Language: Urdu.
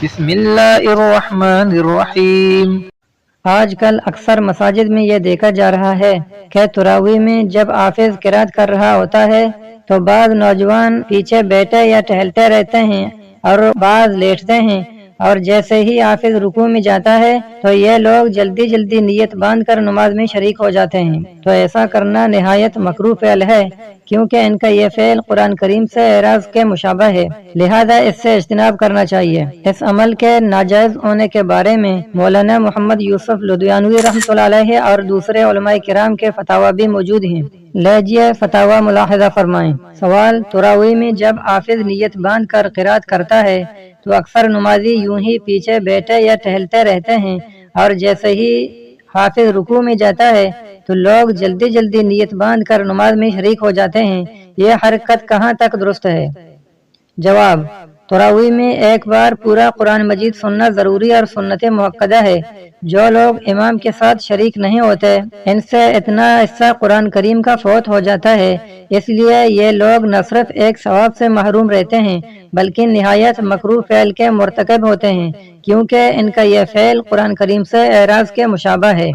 بسم اللہ الرحمن الرحیم۔ آج کل اکثر مساجد میں یہ دیکھا جا رہا ہے کہ تراویح میں جب حافظ قرات کر رہا ہوتا ہے تو بعض نوجوان پیچھے بیٹھے یا ٹہلتے رہتے ہیں اور بعض لیٹتے ہیں، اور جیسے ہی حافظ رکوع میں جاتا ہے تو یہ لوگ جلدی جلدی نیت باندھ کر نماز میں شریک ہو جاتے ہیں۔ تو ایسا کرنا نہایت مکروہ فعل ہے، کیونکہ ان کا یہ فعل قرآن کریم سے اعراض کے مشابہ ہے، لہذا اس سے اجتناب کرنا چاہیے۔ اس عمل کے ناجائز ہونے کے بارے میں مولانا محمد یوسف لدھیانوی رحمۃ اللہ علیہ اور دوسرے علماء کرام کے فتاوی بھی موجود ہیں۔ لیجیے فتاوی ملاحظہ فرمائیں۔ سوال: تراویح میں جب حافظ نیت باندھ کر قرات کرتا ہے تو اکثر نمازی یوں ہی پیچھے بیٹھے یا ٹہلتے رہتے ہیں، اور جیسے ہی حافظ رکوع میں جاتا ہے تو لوگ جلدی جلدی نیت باندھ کر نماز میں شریک ہو جاتے ہیں، یہ حرکت کہاں تک درست ہے؟ جواب: تراویح میں ایک بار پورا قرآن مجید سننا ضروری اور سنت مؤکدہ ہے۔ جو لوگ امام کے ساتھ شریک نہیں ہوتے ان سے اتنا حصہ قرآن کریم کا فوت ہو جاتا ہے، اس لیے یہ لوگ نہ صرف ایک ثواب سے محروم رہتے ہیں بلکہ نہایت مکروہ فعل کے مرتکب ہوتے ہیں، کیونکہ ان کا یہ فعل قرآن کریم سے اعراض کے مشابہ ہے۔